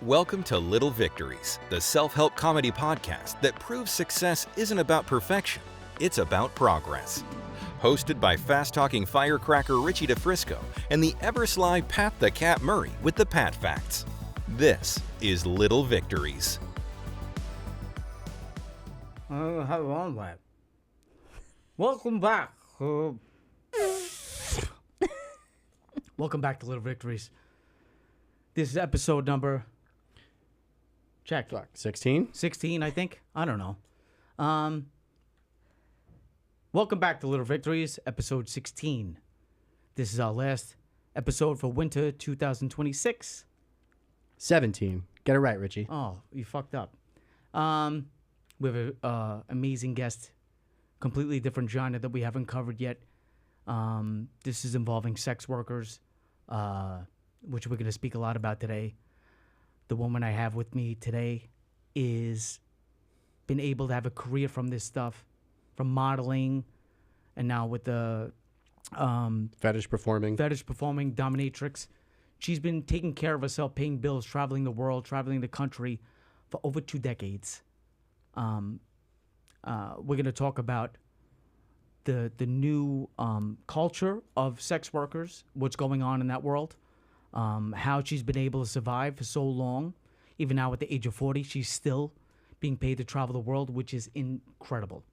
Welcome to Little Victories, the self-help comedy podcast that proves success isn't about perfection, it's about progress. Hosted by fast-talking firecracker Richie DeFrisco and the ever-sly Pat the Cat Murray with the Pat Facts. This is Little Victories. Hello, lad. Welcome back. Welcome back to Little Victories. This is episode number... Check. 16? 16, I think. I don't know. Welcome back to Little Victories, episode 16. This is our last episode for winter 2026. 17. Get it right, Richie. Oh, you fucked up. We have an amazing guest, completely different genre that we haven't covered yet. This is involving sex workers, which we're going to speak a lot about today. The woman I have with me today is been able to have a career from this stuff, from modeling, and now with the Fetish performing, dominatrix. She's been taking care of herself, paying bills, traveling the world, traveling the country for over 2 decades. We're going to talk about the new culture of sex workers, what's going on in that world. How she's been able to survive for so long. Even now at the age of 40, she's still being paid to travel the world, which is incredible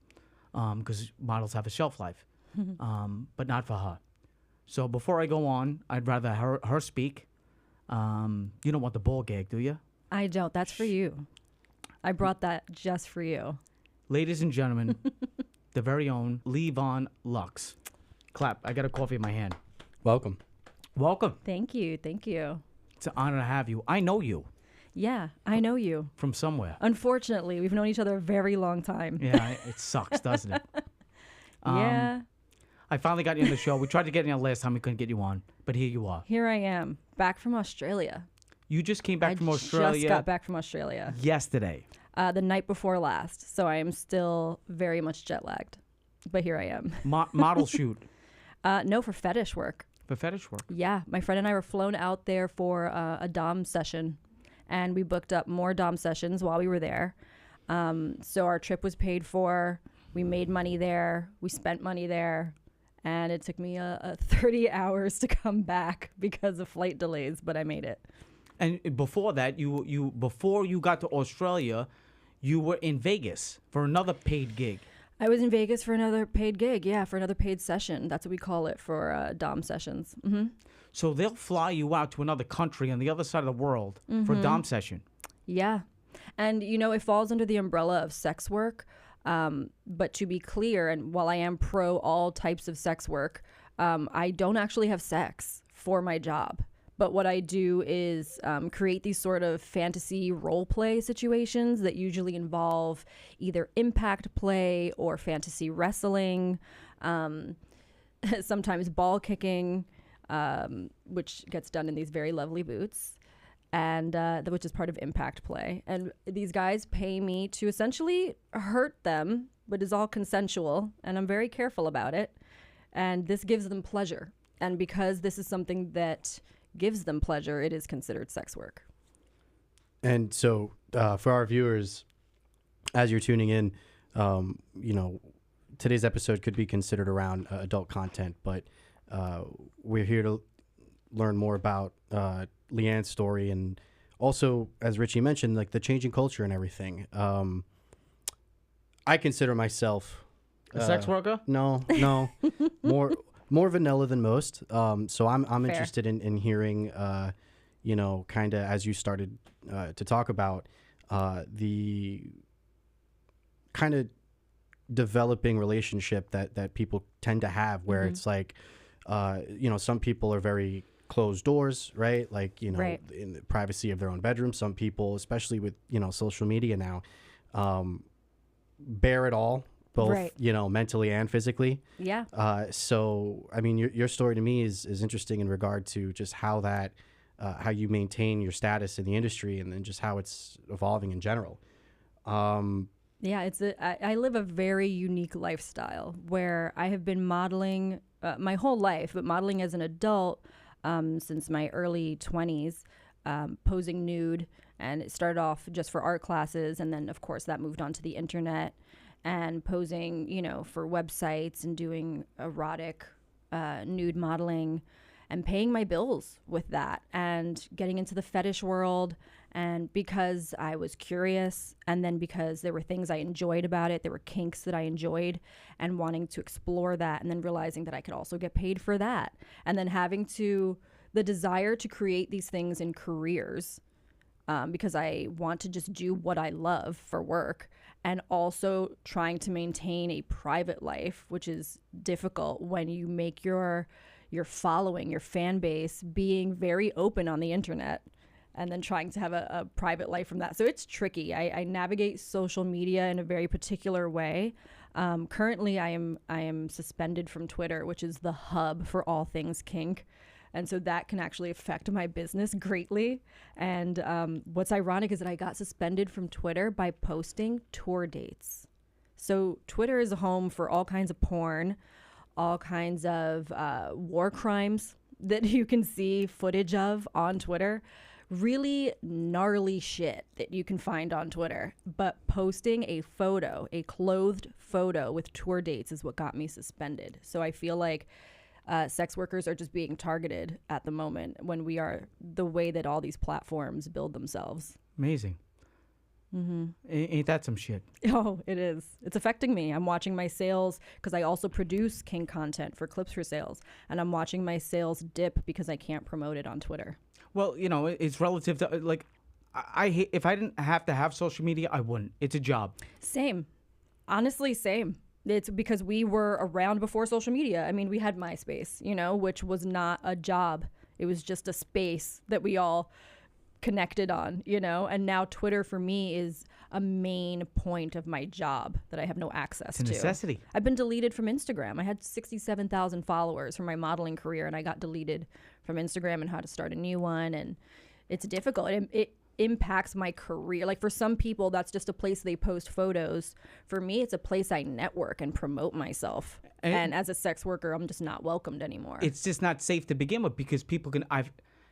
because models have a shelf life, but not for her. So before I go on, I'd rather her speak. You don't want the ball gag, do you? I don't. That's for you. I brought that just for you. Ladies and gentlemen, the very own Lee Von Lux. Clap. I got a coffee in my hand. welcome. Welcome. Thank you. Thank you. It's an honor to have you. I know you Yeah, I know you. from somewhere. Unfortunately, we've known each other a very long time. Yeah, it sucks, doesn't it? Yeah. I finally got you on the show. We tried to get you on last time. We couldn't get you on. But here you are. Here I am, back from Australia. You just came back from Australia I just got back from Australia. yesterday. The night before last. So I am still very much jet lagged. But here I am. Model shoot No, for fetish work. for fetish work. Yeah, my friend and I were flown out there for a Dom session, and we booked up more Dom sessions while we were there. So our trip was paid for. We made money there. We spent money there. And it took me 30 hours to come back because of flight delays, but I made it. And before that, before you got to Australia, you were in Vegas for another paid gig. I was in Vegas for another paid gig, for another paid session. That's what we call it for Dom sessions. Mm-hmm. So they'll fly you out to another country on the other side of the world for a Dom session. Yeah. And, it falls under the umbrella of sex work. But to be clear, and while I am pro all types of sex work, I don't actually have sex for my job. But what I do is create these sort of fantasy role play situations that usually involve either impact play or fantasy wrestling, sometimes ball kicking, which gets done in these very lovely boots, and which is part of impact play. And these guys pay me to essentially hurt them, but is all consensual, and I'm very careful about it. And this gives them pleasure. And because this is something that gives them pleasure, it is considered sex work. And so for our viewers, as you're tuning in, today's episode could be considered around adult content, but we're here to learn more about Leanne's story, and also, as Richie mentioned, like the changing culture and everything. I consider myself A sex worker? No, more vanilla than most. So I'm Fair. interested in hearing, kind of as you started to talk about the kind of developing relationship that people tend to have, where it's like, some people are very closed doors, right? Like, Right. in the privacy of their own bedroom. Some people, especially with, social media now, bear it all, both, Right. Mentally and physically. Yeah. So, I mean, your story to me is interesting in regard to just how that, how you maintain your status in the industry, and then just how it's evolving in general. Yeah, I live a very unique lifestyle where I have been modeling my whole life, but modeling as an adult since my early 20s. posing nude, and it started off just for art classes, and then of course that moved on to the internet and posing, for websites and doing erotic nude modeling and paying my bills with that and getting into the fetish world. And because I was curious, and then because there were things I enjoyed about it, there were kinks that I enjoyed, and wanting to explore that, and then realizing that I could also get paid for that, and then having the desire to create these things in careers, because I want to just do what I love for work, and also trying to maintain a private life, which is difficult when you make your following, your fan base, being very open on the internet, and then trying to have a private life from that. So it's tricky. I navigate social media in a very particular way. Currently, I am suspended from Twitter, which is the hub for all things kink. And so that can actually affect my business greatly. And what's ironic is that I got suspended from Twitter by posting tour dates. So Twitter is a home for all kinds of porn, all kinds of war crimes that you can see footage of on Twitter. Really gnarly shit that you can find on Twitter. But posting a clothed photo with tour dates is what got me suspended. So I feel like sex workers are just being targeted at the moment when we are the way that all these platforms build themselves. Amazing. Mm-hmm. Ain't that some shit? Oh, it is. It's affecting me. I'm watching my sales because I also produce kink content for Clips for Sales, and I'm watching my sales dip because I can't promote it on Twitter. Well, it's relative to, like, I hate, if I didn't have to have social media, I wouldn't. It's a job. Same. Honestly, same. It's because we were around before social media. I mean, we had MySpace, which was not a job. It was just a space that we all connected on, and now Twitter for me is a main point of my job that I have no access to. It's a necessity. I've been deleted from Instagram. I had 67,000 followers from my modeling career, and I got deleted from Instagram and had to start a new one, and it's difficult. It impacts my career. Like, for some people, that's just a place they post photos. For me, it's a place I network and promote myself. And as a sex worker, I'm just not welcomed anymore. It's just not safe to begin with because people can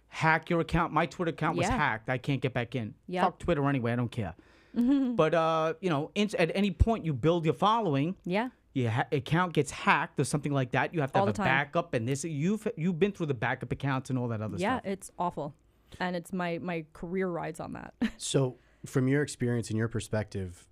hack your account. My Twitter account was hacked. I can't get back in. Yep. Fuck Twitter anyway. I don't care. Mm-hmm. But at any point you build your following, your account gets hacked or something like that. You have to have a backup, and this you've been through the backup accounts and all that other stuff. Yeah, it's awful, and it's my career rides on that. So, from your experience and your perspective,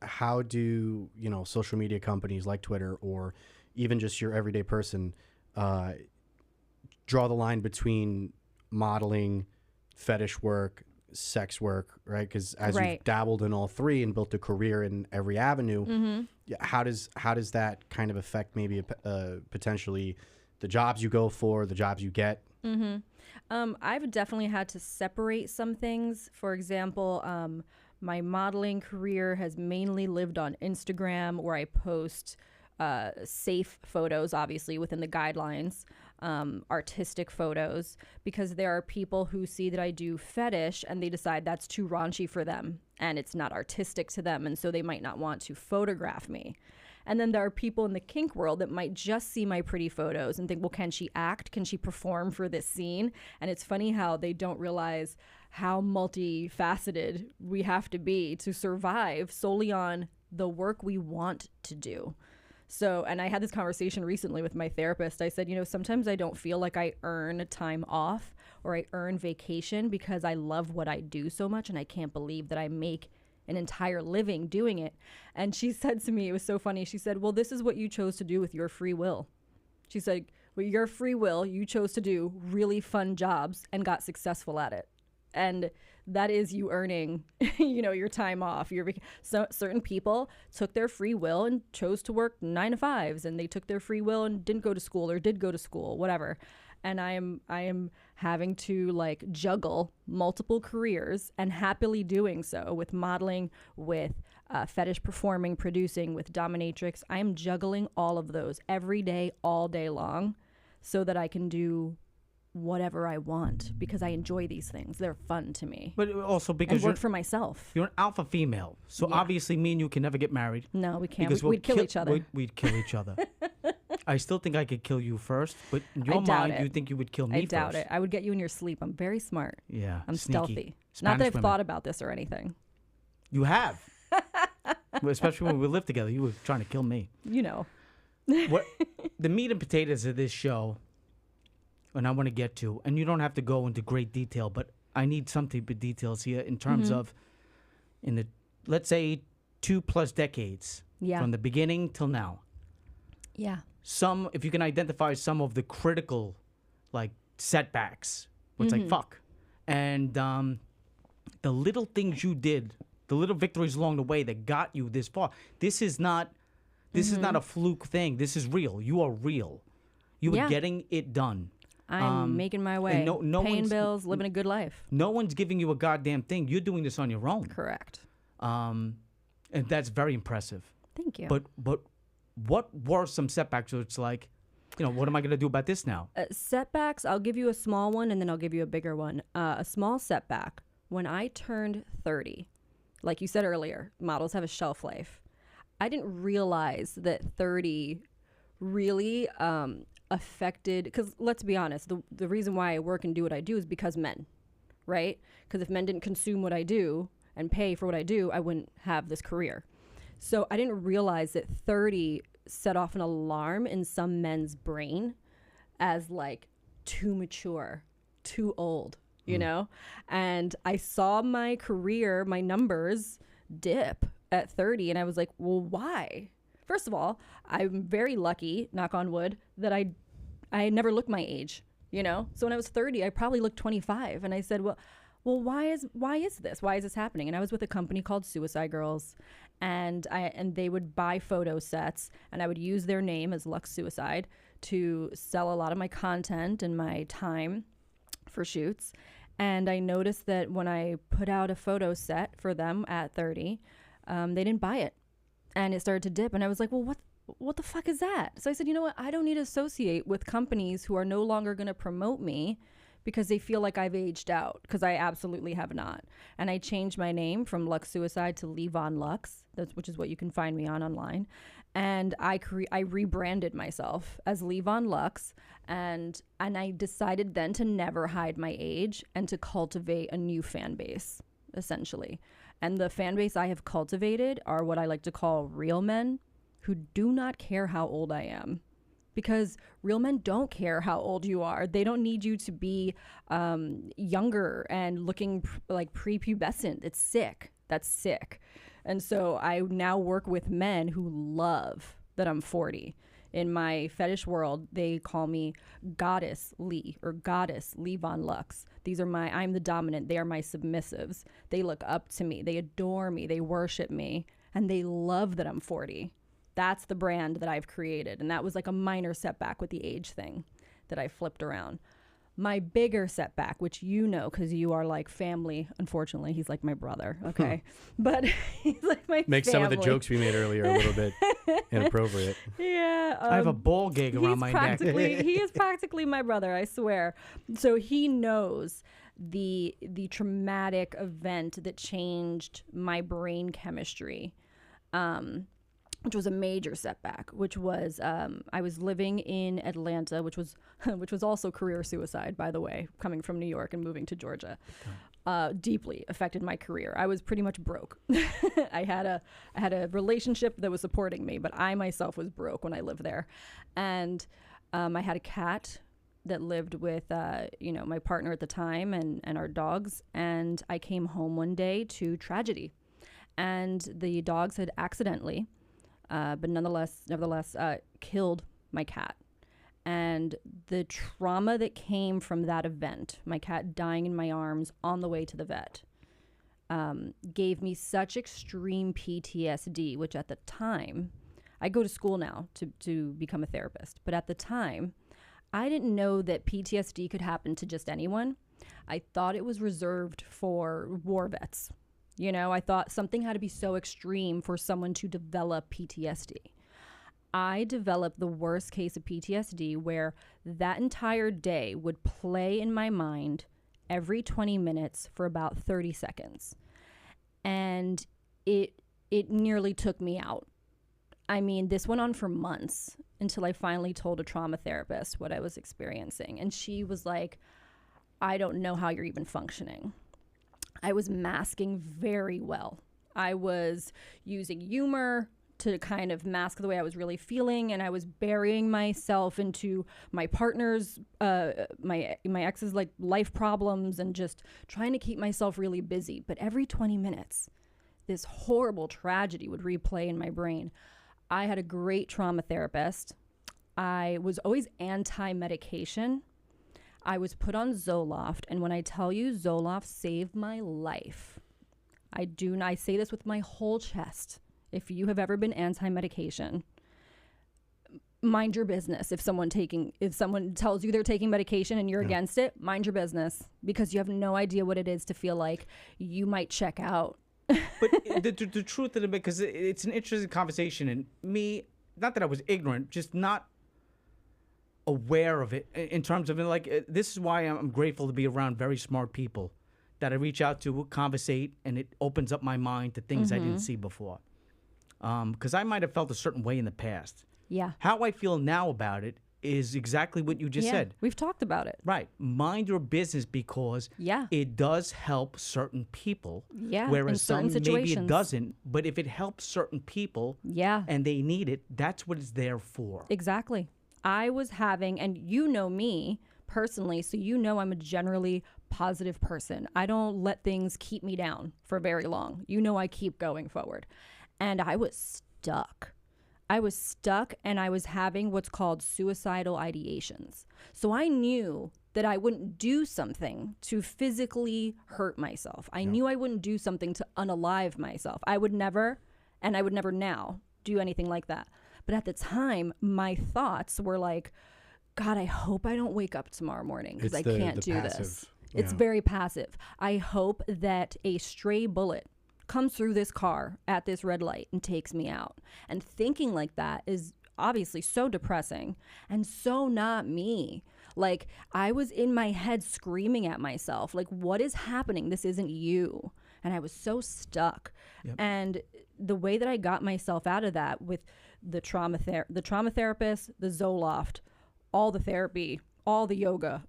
how do social media companies like Twitter or even just your everyday person draw the line between modeling, fetish work, sex work, right? Because as you've dabbled in all three and built a career in every avenue, how does that kind of affect maybe potentially the jobs you go for, the jobs you get? I've definitely had to separate some things. For example, my modeling career has mainly lived on Instagram, where I post safe photos, obviously within the guidelines, artistic photos, because there are people who see that I do fetish and they decide that's too raunchy for them and it's not artistic to them, and so they might not want to photograph me. And then there are people in the kink world that might just see my pretty photos and think, well, can she act? Can she perform for this scene? And it's funny how they don't realize how multifaceted we have to be to survive solely on the work we want to do. So, and I had this conversation recently with my therapist. I said, sometimes I don't feel like I earn time off or I earn vacation because I love what I do so much, and I can't believe that I make an entire living doing it. And she said to me, it was so funny. She said, well, this is what you chose to do with your free will. She said, with your free will, you chose to do really fun jobs and got successful at it. And that is you earning, your time off. So certain people took their free will and chose to work 9 to 5s, and they took their free will and didn't go to school or did go to school, whatever. And I am having to juggle multiple careers, and happily doing so with modeling, with fetish performing, producing, with dominatrix. I am juggling all of those every day, all day long, so that I can do whatever I want, because I enjoy these things. They're fun to me. But also because work for myself. You're an alpha female. So obviously me and you can never get married. No, we can't. We'd kill each other. We'd kill each other. I still think I could kill you first, but in your doubt mind, it. you think you would kill me I doubt first. it. I would get you in your sleep. I'm very smart. Yeah, I'm sneaky. stealthy. Not Spanish that I've women. thought about this or anything. You have. Well, especially when we lived together, you were trying to kill me. You know. What the meat and potatoes of this show, and I want to get to, and you don't have to go into great detail, but I need some type of details here in terms of, in the, let's say, 2+ decades Yeah. from the beginning till now. Yeah. Some, if you can identify some of the critical, like, setbacks, where it's like, fuck. And the little things you did, the little victories along the way that got you this far. This is not a fluke thing. This is real. You are real. You are Yeah. getting it done. I'm making my way. no Paying one's- bills, living a good life. No one's giving you a goddamn thing. You're doing this on your own. Correct. And that's very impressive. Thank you. But what were some setbacks where it's like, what am I going to do about this now? Setbacks, I'll give you a small one and then I'll give you a bigger one. A small setback. When I turned 30, like you said earlier, models have a shelf life. I didn't realize that 30 really affected, because let's be honest, the reason why I work and do what I do is because men, right? Because if men didn't consume what I do and pay for what I do, I wouldn't have this career. So I didn't realize that 30 set off an alarm in some men's brain as like too mature, too old, you know? And I saw my career, my numbers dip at 30 and I was like, well, why? First of all, I'm very lucky, knock on wood, that I never looked my age, So when I was 30, I probably looked 25 and I said, well, why is this? Why is this happening? And I was with a company called Suicide Girls, and they would buy photo sets, and I would use their name as Lux Suicide to sell a lot of my content and my time for shoots. And I noticed that when I put out a photo set for them at 30, they didn't buy it, and it started to dip. And I was like, well, what the fuck is that? So I said, you know what? I don't need to associate with companies who are no longer going to promote me because they feel like I've aged out, because I absolutely have not. And I changed my name from Lux Suicide to Lee Von Lux, which is what you can find me on online. And I rebranded myself as Lee Von Lux, and I decided then to never hide my age and to cultivate a new fan base, essentially. And the fan base I have cultivated are what I like to call real men who do not care how old I am. Because real men don't care how old you are. They don't need you to be younger and looking like prepubescent. It's sick. That's sick. And so I now work with men who love that I'm 40. In my fetish world, they call me Goddess Lee or Goddess Lee Von Lux. I'm the dominant. They are my submissives. They look up to me. They adore me. They worship me. And they love that I'm 40. That's the brand that I've created. And that was like a minor setback with the age thing that I flipped around. My bigger setback, which because you are like family, unfortunately, he's like my brother, okay? But he's like my Makes family. some of the jokes we made earlier a little bit inappropriate. Yeah. I have a ball gag around my neck. He is practically my brother, I swear. So he knows the traumatic event that changed my brain chemistry. Which was a major setback, which was I was living in Atlanta, which was also career suicide, by the way, coming from New York and moving to Georgia. Deeply affected my career. I was pretty much broke. I had a relationship that was supporting me, but I myself was broke when I lived there. And I had a cat that lived with my partner at the time and our dogs. And I came home one day to tragedy. And the dogs had accidentally but nevertheless, killed my cat. And the trauma that came from that event, my cat dying in my arms on the way to the vet, gave me such extreme PTSD, which at the time, I go to school now to become a therapist. But at the time, I didn't know that PTSD could happen to just anyone. I thought it was reserved for war vets. I thought something had to be so extreme for someone to develop PTSD. I developed the worst case of PTSD where that entire day would play in my mind every 20 minutes for about 30 seconds. And it nearly took me out. I mean, this went on for months until I finally told a trauma therapist what I was experiencing. And she was like, I don't know how you're even functioning. I was masking very well. I was using humor to kind of mask the way I was really feeling, and I was burying myself into my partner's, my ex's like life problems, and just trying to keep myself really busy. But every 20 minutes, this horrible tragedy would replay in my brain. I had a great trauma therapist. I was always anti-medication. I was put on Zoloft, and when I tell you Zoloft saved my life, I say this with my whole chest. If you have ever been anti-medication, mind your business. If someone tells you they're taking medication and you're against it, mind your business, because you have no idea what it is to feel like you might check out. But the truth of it, because it's an interesting conversation, and me, not that I was ignorant, just not aware of it in terms of this is why I'm grateful to be around very smart people that I reach out to, conversate, and it opens up my mind to things I didn't see before. Because I might have felt a certain way in the past. Yeah. How I feel now about it is exactly what you just said. We've talked about it. Right. Mind your business, because it does help certain people. Yeah. Whereas some maybe it doesn't. But if it helps certain people and they need it, that's what it's there for. Exactly. I was having, and you know me personally, so you know I'm a generally positive person. I don't let things keep me down for very long. You know I keep going forward. And I was stuck. And I was having what's called suicidal ideations. So I knew that I wouldn't do something to physically hurt myself. I knew I wouldn't do something to unalive myself. I would never now do anything like that. But at the time, my thoughts were like, God, I hope I don't wake up tomorrow morning because I can't do this. It's very passive. I hope that a stray bullet comes through this car at this red light and takes me out. And thinking like that is obviously so depressing and so not me. Like, I was in my head screaming at myself, like, what is happening? This isn't you. And I was so stuck. And the way that I got myself out of that with the trauma therapist, the Zoloft, all the therapy, all the yoga,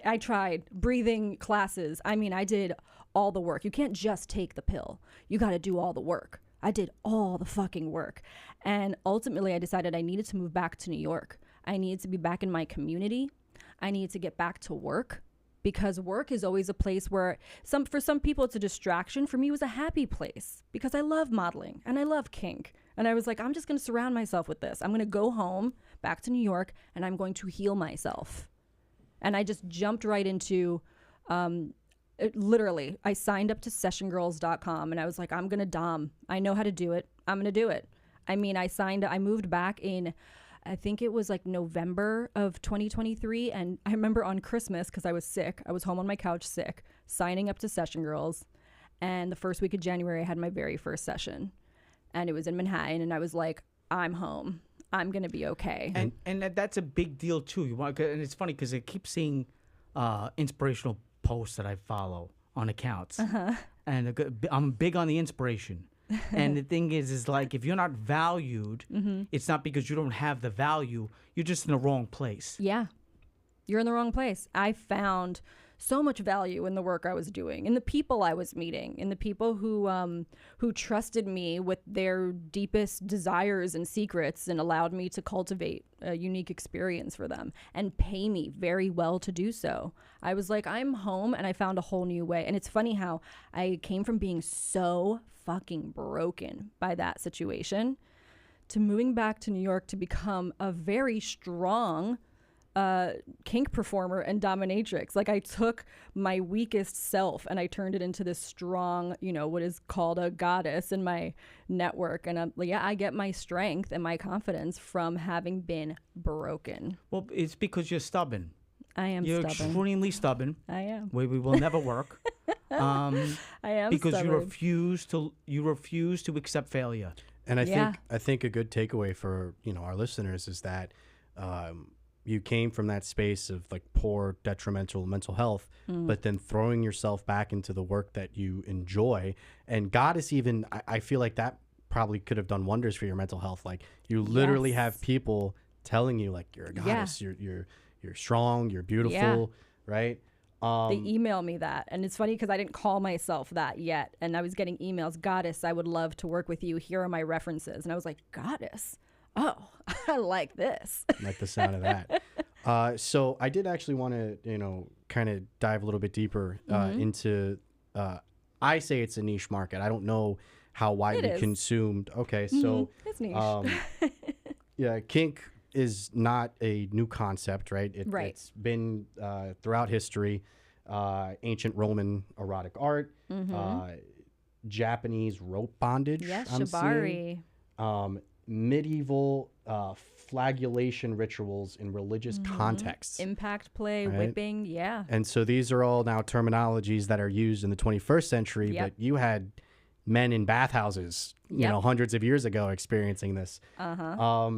I tried breathing classes. I mean, I did all the work. You can't just take the pill. You got to do all the work. I did all the fucking work. And ultimately I decided I needed to move back to New York. I needed to be back in my community. I needed to get back to work, because work is always a place where for some people it's a distraction. For me, it was a happy place because I love modeling and I love kink. And I was like, I'm just going to surround myself with this. I'm going to go home back to New York and I'm going to heal myself. And I just jumped right into, literally, I signed up to sessiongirls.com and I was like, I'm going to dom. I know how to do it. I'm going to do it. I mean, I moved back in, I think it was like November of 2023. And I remember on Christmas, because I was sick, I was home on my couch sick, signing up to Session Girls. And the first week of January, I had my very first session. And it was in Manhattan. And I was like, I'm home. I'm going to be okay. And that's a big deal, too. And it's funny because I keep seeing inspirational posts that I follow on accounts. And I'm big on the inspiration. And the thing is like, if you're not valued, it's not because you don't have the value. You're just in the wrong place. Yeah. You're in the wrong place. I found so much value in the work I was doing, in the people I was meeting, in the people who trusted me with their deepest desires and secrets and allowed me to cultivate a unique experience for them and pay me very well to do so. I was like, I'm home, and I found a whole new way. And it's funny how I came from being so fucking broken by that situation to moving back to New York to become a very strong kink performer and dominatrix. Like, I took my weakest self and I turned it into this strong, what is called a goddess in my network. And I get my strength and my confidence from having been broken. Well, it's because you're stubborn. I am You're stubborn. extremely stubborn. I am. We will never work. I am because stubborn. you refuse to accept failure. And I think a good takeaway for our listeners is that you came from that space of like poor, detrimental mental health, but then throwing yourself back into the work that you enjoy. And God is even, I feel like that probably could have done wonders for your mental health. Like you literally Yes. have people telling you like you're a goddess, you're strong, you're beautiful, right? They email me that. And it's funny because I didn't call myself that yet. And I was getting emails, Goddess, I would love to work with you. Here are my references. And I was like, Goddess? Oh, I like this. Like the sound of that. So I did actually want to, kind of dive a little bit deeper into, I say it's a niche market. I don't know how widely consumed. Okay, so it's niche. yeah, kink is not a new concept, right? Right. It's been throughout history, ancient Roman erotic art, Japanese rope bondage. Yes, I'm shibari. seeing, medieval flagellation rituals in religious contexts. Impact play, Right. whipping. Yeah. And so these are all now terminologies that are used in the 21st century, Yep. but you had men in bathhouses, Yep. hundreds of years ago experiencing this. Uh-huh.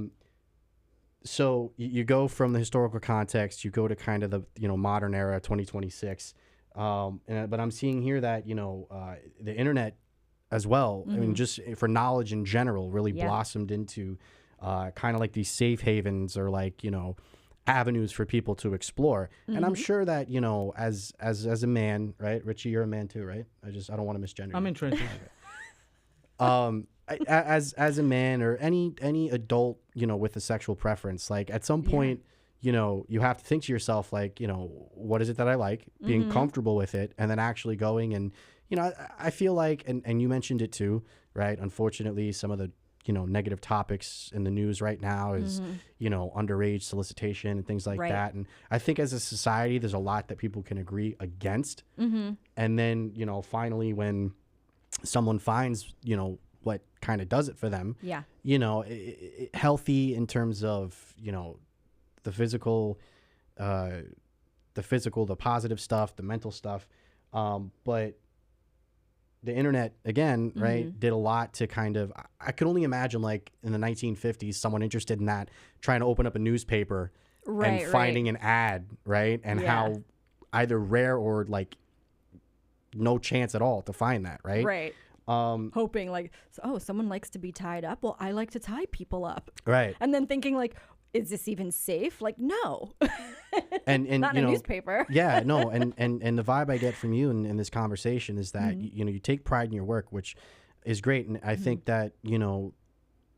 So you go from the historical context, you go to kind of the modern era, 2026. But I'm seeing here that the internet as well. I mean, just for knowledge in general, really blossomed into kind of like these safe havens or like avenues for people to explore. And I'm sure that as a man, right, Richie, you're a man too, right? I don't want to misgender. I'm you. interested. As a man or any adult, with a sexual preference, like at some point, you have to think to yourself, like, what is it that I like, being comfortable with it, and then actually going and, I feel like, and you mentioned it too, right? Unfortunately, some of the, negative topics in the news right now is, underage solicitation and things like that. And I think as a society, there's a lot that people can agree against. And then, finally, when someone finds, what kind of does it for them, healthy in terms of, the physical, the positive stuff, the mental stuff. But the internet, again, right, did a lot to kind of, I could only imagine like in the 1950s, someone interested in that trying to open up a newspaper and finding an ad, right? And how either rare or like no chance at all to find that, right? Right. Hoping like, someone likes to be tied up. Well, I like to tie people up. Right. And then thinking like, is this even safe? Like, no. And not in a newspaper. Yeah, no. And the vibe I get from you in this conversation is that, you take pride in your work, which is great. And I think that,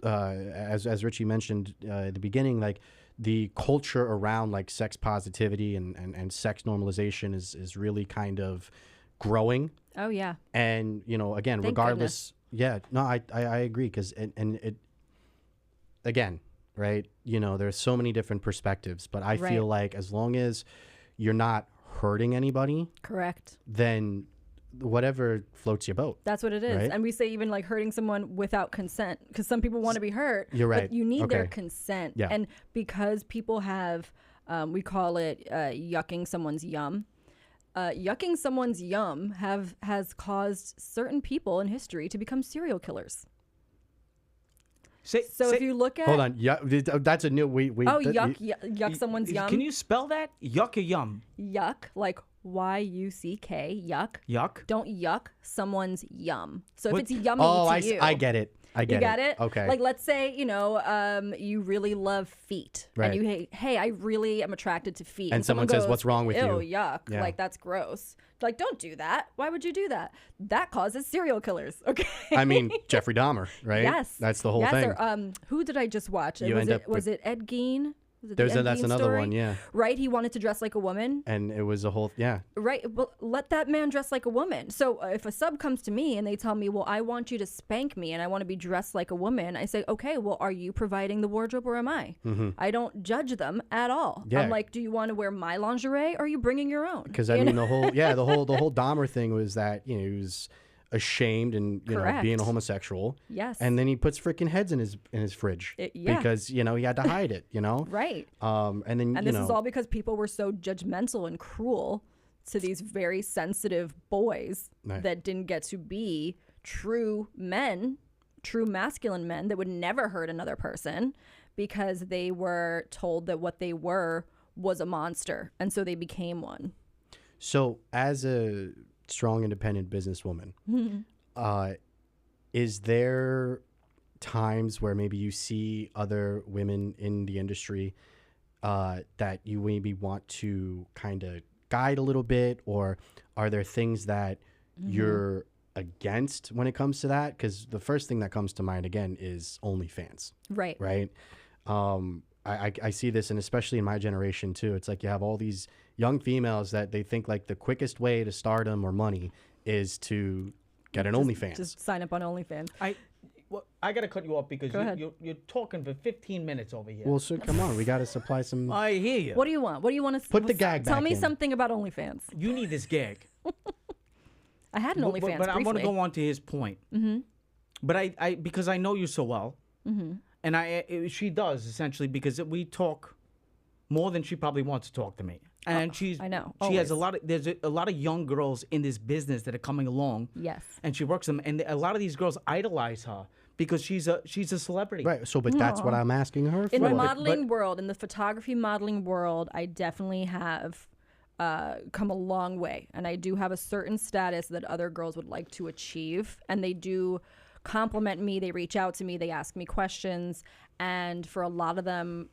as Richie mentioned at the beginning, like the culture around like sex positivity and sex normalization is really kind of growing. Oh, yeah. And, again, Thank regardless. Goodness. Yeah, no, I agree. Because, and it, again, right, there's so many different perspectives, but I feel like as long as you're not hurting anybody, correct, then whatever floats your boat. That's what it is. Right? And we say even like hurting someone without consent, because some people want to be hurt. You're right. But you need their consent. Yeah. And because people have, we call it yucking someone's yum. Yucking someone's yum has caused certain people in history to become serial killers. If you look at... Hold on. Yeah, that's a new... yuck someone's yum. Can you spell that? Yuck or yum? Yuck, like Y-U-C-K, yuck. Yuck? Don't yuck someone's yum. So if it's yummy to you... I get it. I get it. You got it? Okay. Like, let's say, you really love feet. Right. And you, hey, I really am attracted to feet. And someone says, goes, what's wrong with you? Ew, yuck. Yeah. Like, that's gross. Like, don't do that. Why would you do that? That causes serial killers, okay? I mean, Jeffrey Dahmer, right? Yes. That's the whole thing. Or, who did I just watch? Was it Ed Gein? That's another story? one, yeah. Right? He wanted to dress like a woman. And it was a whole, yeah. Right. Well, let that man dress like a woman. So if a sub comes to me and they tell me, well, I want you to spank me and I want to be dressed like a woman, I say, okay, well, are you providing the wardrobe or am I? I don't judge them at all. Yeah. I'm like, do you want to wear my lingerie or are you bringing your own? Because I mean, the whole Dahmer thing was that, he was ashamed and being a homosexual. Yes. And then he puts freaking heads in his fridge because he had to hide it. Right. And then this is all because people were so judgmental and cruel to these very sensitive boys that didn't get to be true men, true masculine men that would never hurt another person because they were told that what they were was a monster, and so they became one. So as a strong, independent businesswoman, is there times where maybe you see other women in the industry that you maybe want to kind of guide a little bit, or are there things that you're against when it comes to that? Because the first thing that comes to mind again is OnlyFans. Right. Right. I see this, and especially in my generation too. It's like you have all these young females that they think like the quickest way to stardom or money is to get an OnlyFans. Just sign up on OnlyFans. I gotta cut you off because Go ahead. you're talking for 15 minutes over here. Well, so come on, we got to supply some. I hear you. What do you want? What do you want to Put the gag Tell back me in. something about OnlyFans. You need this gag. I had an OnlyFans but I'm briefly. going to go on to his point. Mm-hmm. But I because I know you so well, and she does essentially because we talk more than she probably wants to talk to me. And I know. She has always. there's a lot of young girls in this business that are coming along. Yes. And she works them, and a lot of these girls idolize her because she's a celebrity. Right. So, but that's what I'm asking her for. In the Right, but- modeling world, in the photography modeling world, I definitely have come a long way. And I do have a certain status that other girls would like to achieve. And they do compliment me. They reach out to me. They ask me questions. And for a lot of them,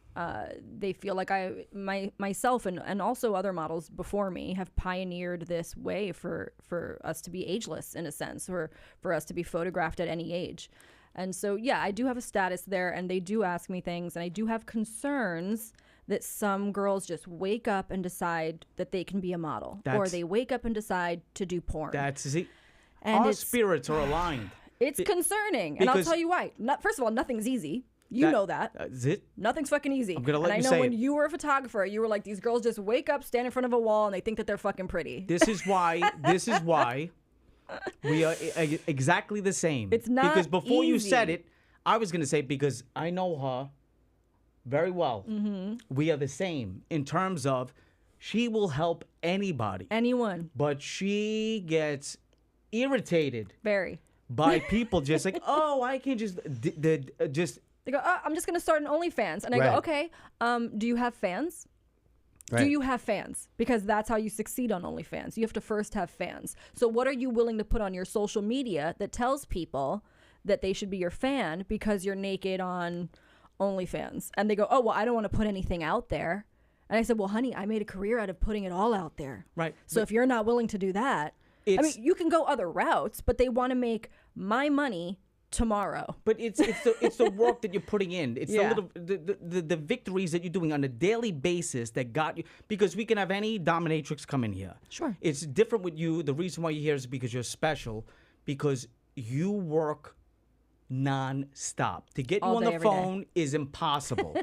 they feel like myself and also other models before me have pioneered this way for us to be ageless, in a sense, or for us to be photographed at any age. And so, yeah, I do have a status there, and they do ask me things, and I do have concerns that some girls just wake up and decide that they can be a model, or they wake up and decide to do porn. And And our it's- spirits are aligned. It's concerning, and I'll because- tell you why. First of all, nothing's easy. You know that. That's it. Nothing's fucking easy. I'm gonna let and you I know say when it. you were a photographer, you were like, these girls just wake up, stand in front of a wall, and they think that they're fucking pretty. This is why we are exactly the same. It's not because before you said easy. it, I was gonna say because I know her very well. Mm-hmm. We are the same in terms of she will help anybody, Anyone. but she gets irritated Very. by people just like, oh, I can just just. They go, I'm just going to start an OnlyFans. And I Right. go, okay, do you have fans? Right. Do you have fans? Because that's how you succeed on OnlyFans. You have to first have fans. So what are you willing to put on your social media that tells people that they should be your fan because you're naked on OnlyFans? And they go, oh, well, I don't want to put anything out there. And I said, well, honey, I made a career out of putting it all out there. Right. So if you're not willing to do that, I mean, It's- you can go other routes, but they want to make my money tomorrow. But it's the work that you're putting in. It's Yeah. the victories that you're doing on a daily basis that got you. Because we can have any dominatrix come in here. Sure. It's different with you. The reason why you're here is because you're special. Because you work non-stop. To get you All on day, the every day. phone is impossible.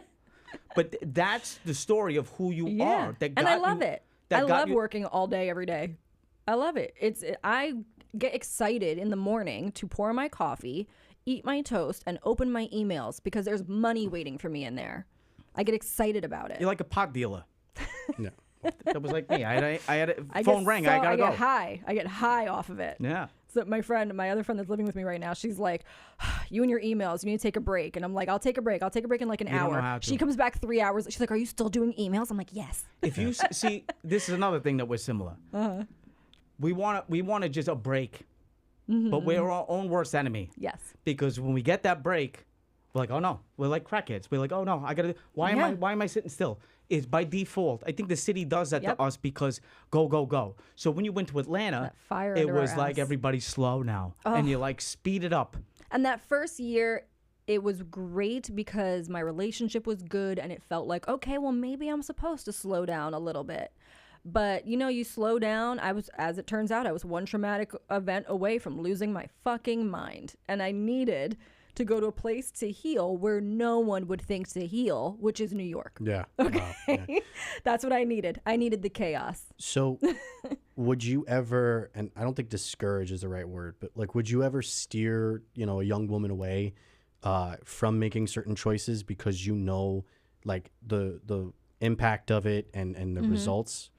But that's the story of who you are. That And I got love you- it. that I got love you- working all day, every day. I love it. I get excited in the morning to pour my coffee, eat my toast, and open my emails because there's money waiting for me in there. I get excited about it. You're like a pot dealer. Yeah. That was like me. I had a I phone get rang. so- I gotta go. get high. I get high off of it. Yeah. So my other friend that's living with me right now, she's like, you and your emails, you need to take a break. And I'm like, I'll take a break. I'll take a break in like an don't know hour. how to. She comes back 3 hours. She's like, are you still doing emails? I'm like, yes. If you see, this is another thing that we're similar. We want to just a break, but we're our own worst enemy. Yes. Because when we get that break, we're like, oh no, we're like crackheads. We're like, oh no, I gotta. Why am I sitting still? It's by default. I think the city does that Yep. to us because go. So when you went to Atlanta, That fire it under our was like ass. everybody's slow now, and you're like speed it up. And that first year, it was great because my relationship was good and it felt like, okay, well, maybe I'm supposed to slow down a little bit. But, you slow down. As it turns out, I was one traumatic event away from losing my fucking mind. And I needed to go to a place to heal where no one would think to heal, which is New York. Yeah. Wow, yeah. That's what I needed. I needed the chaos. So, would you ever, and I don't think discourage is the right word, but like, would you ever steer, a young woman away from making certain choices because like the impact of it and the results?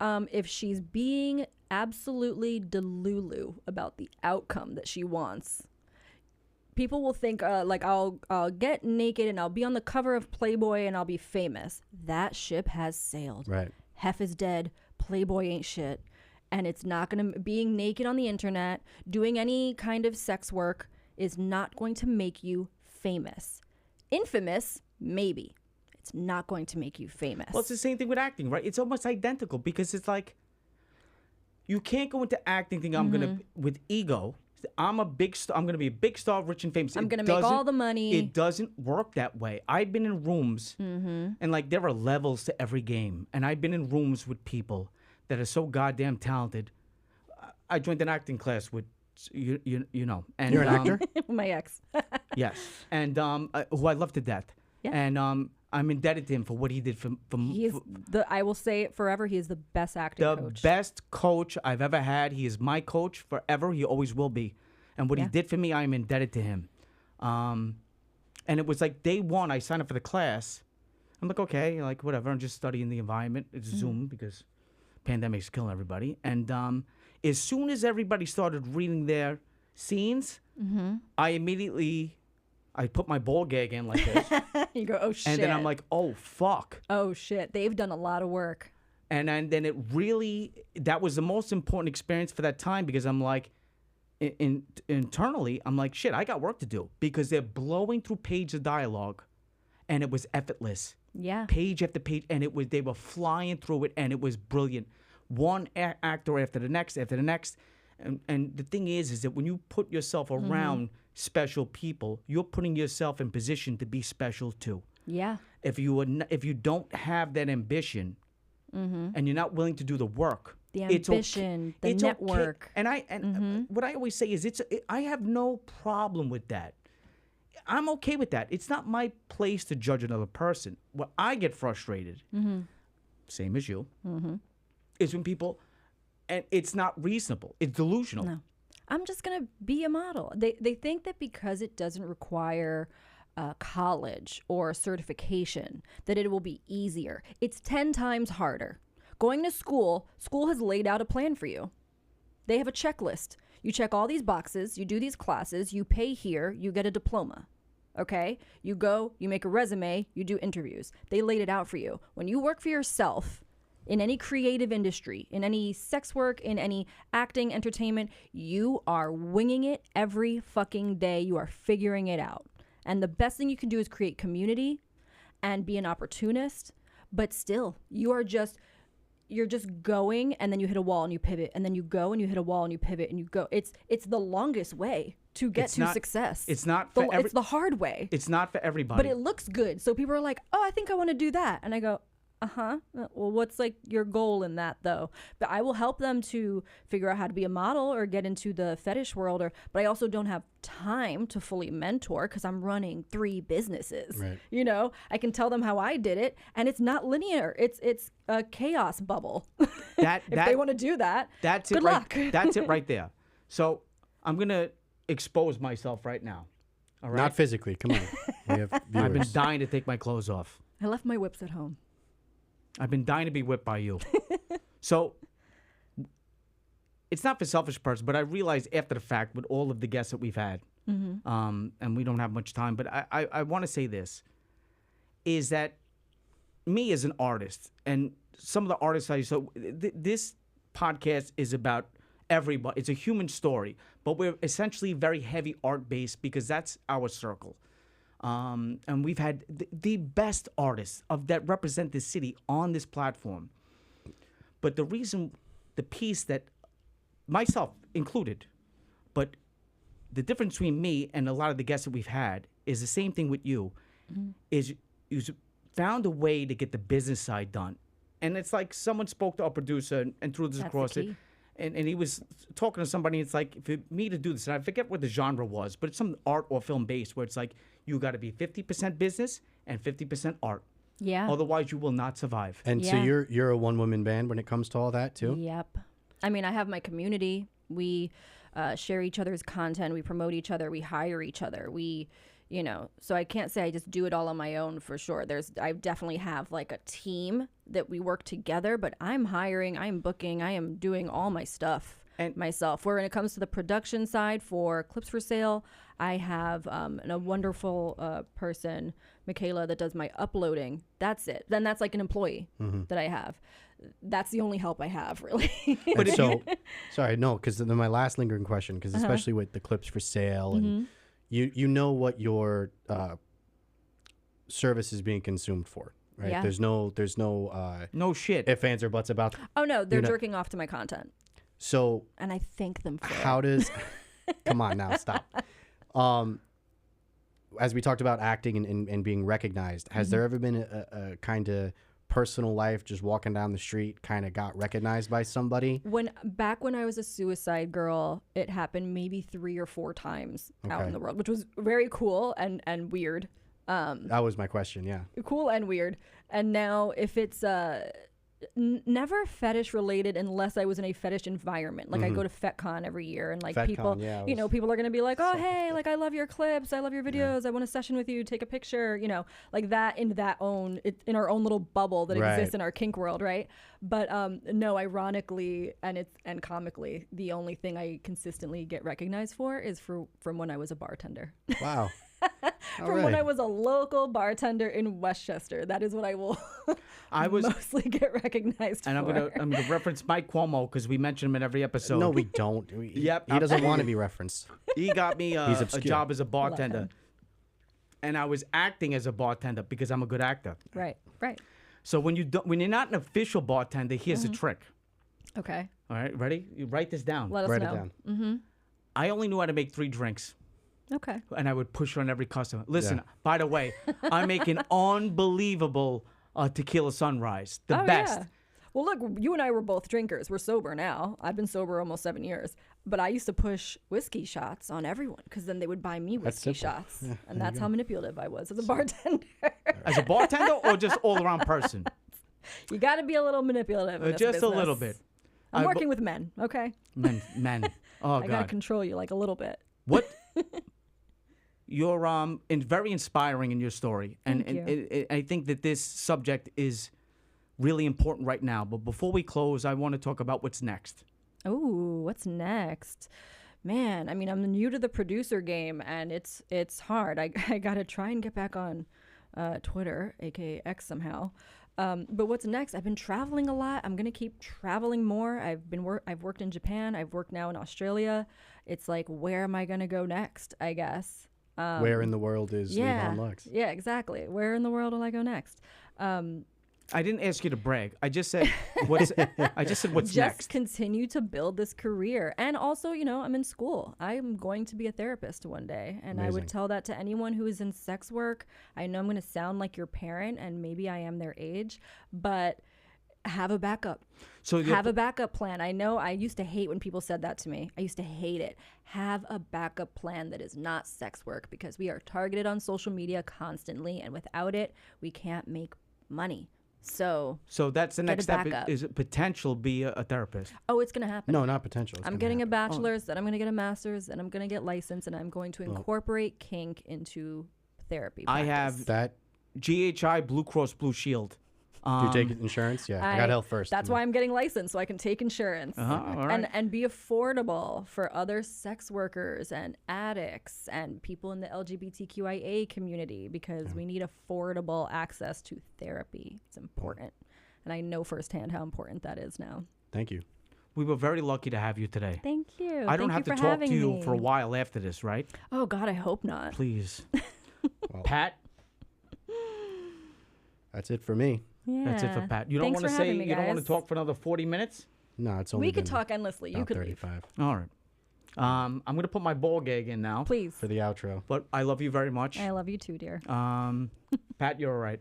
If she's being absolutely delulu about the outcome that she wants, people will think like I'll get naked and I'll be on the cover of Playboy and I'll be famous. That ship has sailed. Right. Hef is dead. Playboy ain't shit. And it's not going to, being naked on the internet, doing any kind of sex work is not going to make you famous. Infamous, maybe. It's not going to make you famous. Well, it's the same thing with acting, right? It's almost identical because it's like you can't go into acting thinking I'm gonna with ego. I'm a big star. I'm gonna be a big star, rich and famous. I'm gonna make all the money. It doesn't work that way. I've been in rooms, and like there are levels to every game, and I've been in rooms with people that are so goddamn talented. I joined an acting class with you know, and You're an actor? My ex. yes, and who I love to death, Yeah. and I'm indebted to him for what he did for He is I will say it forever. He is the best acting the coach. best coach I've ever had. He is my coach forever. He always will be. And what he did for me, I am indebted to him. And it was like day one, I signed up for the class. I'm like, okay, like whatever. I'm just studying the environment. It's Zoom because pandemic's killing everybody. And as soon as everybody started reading their scenes, I put my ball gag in like this. You go, oh shit. And then I'm like, oh fuck. oh shit. They've done a lot of work. And then it really, that was the most important experience for that time because I'm like, internally, I'm like, shit, I got work to do because they're blowing through pages of dialogue and it was effortless. Yeah. Page after page. And they were flying through it and it was brilliant. One actor after the next, And the thing is that when you put yourself around special people, you're putting yourself in position to be special too. Yeah. If you don't have that ambition and you're not willing to do the work, The it's ambition, the it's network. Okay. And what I always say is I have no problem with that. I'm okay with that. It's not my place to judge another person. Where I get frustrated, same as you, is when people, and it's not reasonable. It's delusional. No. I'm just going to be a model. They think that because it doesn't require college or certification, that it will be easier. It's 10 times harder. Going to school has laid out a plan for you. They have a checklist. You check all these boxes, you do these classes, you pay here, you get a diploma. Okay? You go, you make a resume, you do interviews. They laid it out for you. When you work for yourself, in any creative industry, in any sex work, in any acting, entertainment, you are winging it every fucking day. You are figuring it out. And the best thing you can do is create community and be an opportunist. But still, you're just going and then you hit a wall and you pivot. And then you go and you hit a wall and you pivot and you go. It's the longest way to get to success. It's not it's the hard way. It's not for everybody. But it looks good. So people are like, oh, I think I want to do that. And I go, well, what's like your goal in that though? But I will help them to figure out how to be a model or get into the fetish world, but I also don't have time to fully mentor because I'm running 3 businesses. Right. You know, I can tell them how I did it, and it's not linear. It's a chaos bubble. If they want to do that, that's good it. luck. That's it right there. So I'm gonna expose myself right now. All right. Not physically. Come on. We have viewers. I've been dying to take my clothes off. I left my whips at home. I've been dying to be whipped by you. So it's not for selfish purpose, but I realized after the fact with all of the guests that we've had, and we don't have much time, but I want to say this, is that me as an artist and some of the artists this podcast is about everybody. It's a human story, but we're essentially very heavy art-based because that's our circle. And we've had the best artists that represent the city on this platform. But the piece that, myself included, but the difference between me and a lot of the guests that we've had is the same thing with you, is you found a way to get the business side done. And it's like someone spoke to our producer and threw this across it. And he was talking to somebody, it's like, for me to do this, and I forget what the genre was, but it's some art or film based where it's like, you got to be 50% business and 50% art. Yeah. Otherwise, you will not survive. And so you're a one-woman band when it comes to all that, too? Yep. I mean, I have my community. We share each other's content. We promote each other. We hire each other. So I can't say I just do it all on my own for sure. I definitely have like a team that we work together, but I'm hiring, I'm booking, I am doing all my stuff myself. Where when it comes to the production side for Clips for Sale, I have a wonderful person, Michaela, that does my uploading. That's it. Then that's like an employee that I have. That's the only help I have, really. But sorry, no, because then my last lingering question, because especially with the Clips for Sale and you know what your service is being consumed for, right? Yeah. There's no No shit. ifs, ands, or buts about. Oh no, they're You know- jerking off to my content, So and I thank them for how it. does? Come on now, stop. As we talked about acting and being recognized, has there ever been a kind of personal life, just walking down the street, kind of got recognized by somebody? Back when I was a suicide girl, it happened maybe 3 or 4 times out Okay. in the world, which was very cool and weird. That was my question. Yeah. Cool and weird. And now if it's never fetish related unless I was in a fetish environment. Like I go to FetCon every year and like FetCon, people, yeah, I you know, was- people are going to be like, oh, hey, like I love your clips. I love your videos. I want a session with you. Take a picture, you know, like that in our own little bubble that Right. exists in our kink world. Right. But no, ironically and comically, the only thing I consistently get recognized for is from when I was a bartender. Wow. From when I was a local bartender in Westchester. That is what I will I was, mostly get recognized and for. I'm gonna reference Mike Cuomo because we mention him in every episode. No, we don't. Yep. He doesn't want to be referenced. He got me He's a obscure. job as a him. bartender, and I was acting as a bartender because I'm a good actor. Right. So when you're not an official bartender, here's Mm-hmm. the trick. Okay. All right, ready? You write this down. Let us Write know. it down. I only knew how to make 3 drinks, Okay. and I would push on every customer. Listen, Yeah. by the way, I make an unbelievable tequila sunrise, the best. Yeah. Well, look, you and I were both drinkers. We're sober now. I've been sober almost 7 years. But I used to push whiskey shots on everyone because then they would buy me That's whiskey simple. shots. Yeah, And there you that's go. how manipulative I was as a bartender. As a bartender or just all around person? You got to be a little manipulative in this Just a little business. bit. I'm bu- working with men, okay? Men. Oh I got to God. control you like a little bit. What? You're very inspiring in your story, and Thank I think that this subject is really important right now. But before we close, I want to talk about what's next. Ooh, what's next? Man, I mean, I'm new to the producer game, and it's hard. I got to try and get back on Twitter, aka X somehow. But what's next? I've been traveling a lot. I'm gonna keep traveling more. I've worked in Japan. I've worked now in Australia. It's like, where am I gonna go next? I guess. Where in the world is Lee Von Lux? Yeah, exactly. Where in the world will I go next? I didn't ask you to brag. I just said what's. I just said what's Just next. continue to build this career. And also, you know, I'm in school. I'm going to be a therapist one day. And I would Amazing. tell that to anyone who is in sex work. I know I'm going to sound like your parent, and maybe I am their age, but have a backup. So Have a backup plan. I know I used to hate when people said that to me. I used to hate it. Have a backup plan that is not sex work, because we are targeted on social media constantly, and without it, we can't make money. So, that's the Get next a step backup. is potential be a therapist. oh, it's going to happen. No, not potential. It's I'm gonna getting a happen. bachelor's, then I'm going to get a master's, and I'm going to get licensed, and I'm going to incorporate kink into therapy. I have practice. That. GHI, Blue Cross Blue Shield. Do you take insurance? Yeah, I got health first. That's why I'm getting licensed, so I can take insurance All right. and be affordable for other sex workers and addicts and people in the LGBTQIA community, because we need affordable access to therapy. It's important. And I know firsthand how important that is now. Thank you. We were very lucky to have you today. Thank you. I don't Thank have you to for talk to having you me. for a while after this, right? Oh, God, I hope not. Please. Pat, That's it for me. Yeah. that's it for Pat. You don't Thanks want to for say having me, you don't want to guys. talk for another 40 minutes? No, it's only We could been talk endlessly. You about could leave. 35 All right. I'm going to put my ball gag in now. Please. for the outro. But I love you very much. I love you too, dear. Pat, you're all right.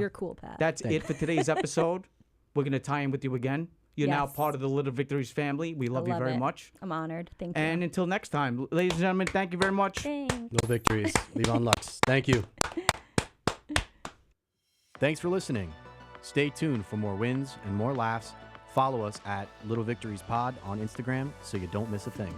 You're cool, Pat. That's it for today's episode. We're going to tie in with you again. You're now Yes. part of the Little Victories family. We love you love very it. much. I'm honored. Thank you. And until next time, ladies and gentlemen, thank you very much. Thanks. Little Victories. Lee Von Lux. Thank you. Thanks for listening. Stay tuned for more wins and more laughs. Follow us at Little Victories Pod on Instagram so you don't miss a thing.